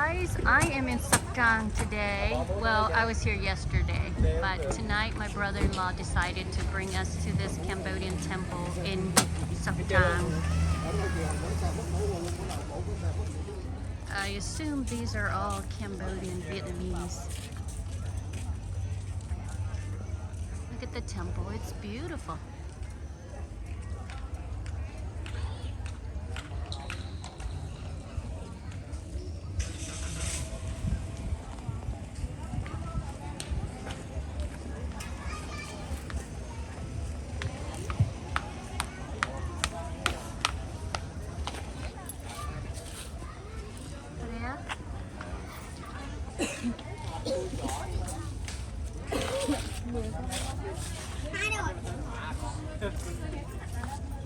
guys, I am in Saptang today. Well, I was here yesterday, but tonight my brother-in-law decided to bring us to this Cambodian temple in Saptang. I assume these are all Cambodian Vietnamese. Look at the temple, it's beautiful.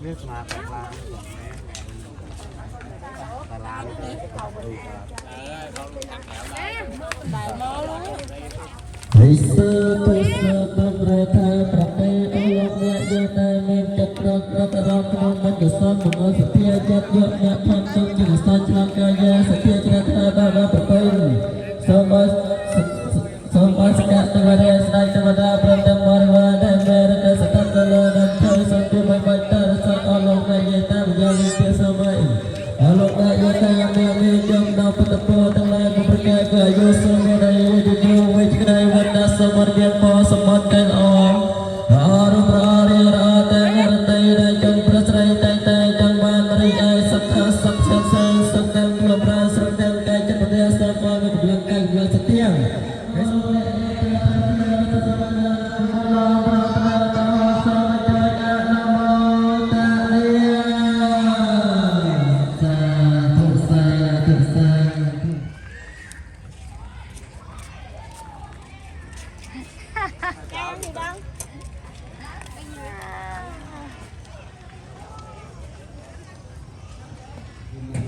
Nước mà là hãy sơ tu sơ tu rê tha pra tê ô lộc nhẹ dơ tê mê chật rơ rơ tê rơ kê mê kê son mục ơ sạch thia chật dơ nhẹ tham sơ chừng son chlam ca ya sạch thia chật tha ba ba pra tê sơ mơ sạch đạ tê va rê sạch tê va đa pra tê mơ rê va đê mê rê kê sạch tê lơ đê thơ sạch tê mê bạch tê rê sạch ô lộc nhẹ dơ tê mê dơ lê tê sơ mê ô lộc nhẹ dơ tê yang mê mê chông đau phật tê tăng lai mê pra kê kê yu sơ mê đê yu yu yu yu yu yu Samar biang po samar ten om haru prari rate ngertai dai jang prasrai tai tai jang ban ri ai sakha sakha sai sakang belum prasrai dan kai cat pada sama ke bilang kai bilang setiang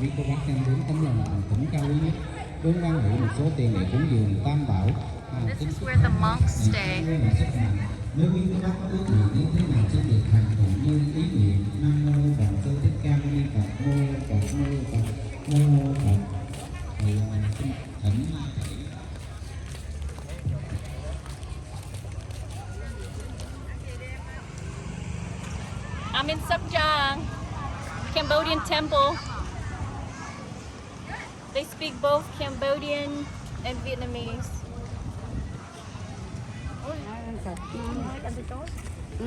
quý cô bác đem đến tấm lòng cũng cao quý nhất đúng quan hỷ một số tiền để cúng dường tam bảo. This is where the monks stay. Nếu quý cô bác có ước nguyện đến thế nào sẽ được thành tựu như ý nguyện. Nam mô Bổn Sư Thích Ca Mâu Ni Phật. Mô Phật mô Phật mô Phật. Thì xin thỉnh I'm in Saptang, Cambodian temple. They speak both Cambodian and Vietnamese.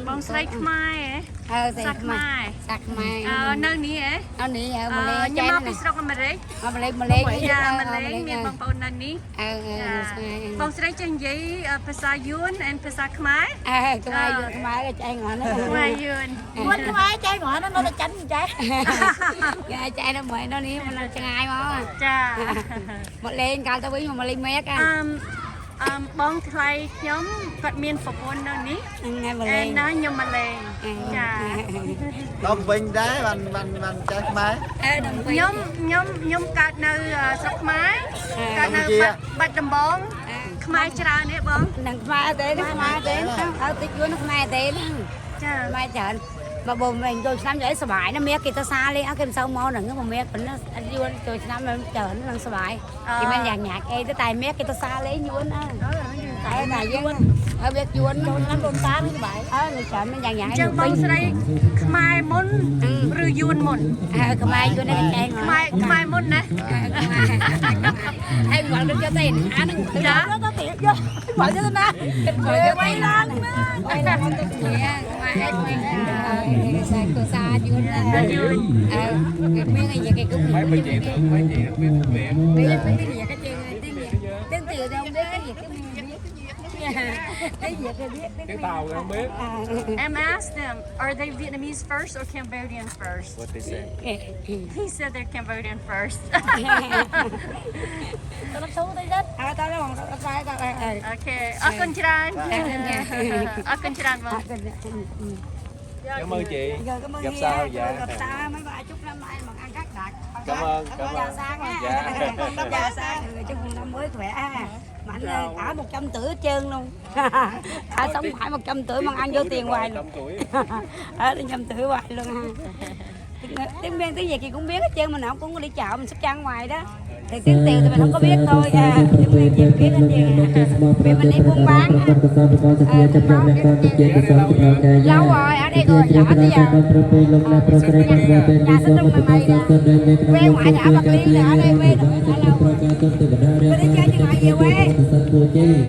Bông sấy Khmer Sạc Khmer Sạc Khmer nơi ní ấy nơi ní nhưng mà bị sọc mà đấy mà lấy miền bông bông nơi ní bông sấy trên giấy Pasa Yun and Pasa Khmer Khmer là trai ngọn nó Khmer Yun Khmer trai ngọn nó là tránh trai trai nó mày nó ní mà là trai mà một lên cao tao quý mà lên mét bông thay nhóm Phật miền Phật ôn nơi ní em nói nhưng mà lên Đông Vinh đấy bạn trái máy nhóm cả nơi sọc máy cả nơi bạch đầm bóng Khmer chả nè bóng đằng Khmer thế ở tích vô nó Khmer thế Khmer chợn mà bố mình tôi xem vậy sờ bài nó mía kita xa lên ở cái sau mò đừng có mà mía nó vô tôi xem nó chợn nó sờ bài thì mình nhạc nhạc cái tài mía kita xa lên vô nó tại là với ở biết vô nó con cá nó bài người chợn mình nhạc nhạc chân bông sấy Khmer muốn rư yun muốn Khmer vô nó chạy Khmer muốn nè em gọi được cho tiền ăn nó có tiền vô gọi cho nó quay lên quay lên con tôi cô xa vui là cái miếng này cái cũng mấy chị biết cái gì cái tiếng từ đâu biết cái gì cái tàu không biết. Em asked them, are they Vietnamese first or Cambodian first? What they say? He said they're Cambodian first. Okay, akun chiran. Akun chiran vâng. Cảm ơn chị. Gặp sau dạ. Gặp sau mấy bà chúc năm nay bằng ăn các đặc. Cảm ơn. Dạ sáng chúc mừng năm mới khỏe. Mạnh lên cả 100 tuổi hết trơn luôn. Cả sống phải 100 tuổi mà ăn vô tiền hoài luôn. 100 tuổi hoài luôn ha. Tiếng Miên tiếng gì chị cũng biết hết trơn mà nào cũng có đi chợ mình sắp trăng ngoài đó. thì tiếng tiền thì mình không có biết thôi những người chỉ biết là tiền vì mình đi buôn bán lâu rồi ở đây rồi nhỏ bây giờ nhà tôi trong mày quê ngoại thì ở Bạc Liêu thì ở đây quê được lâu rồi. Tôi đi chơi chứ ngoại về quê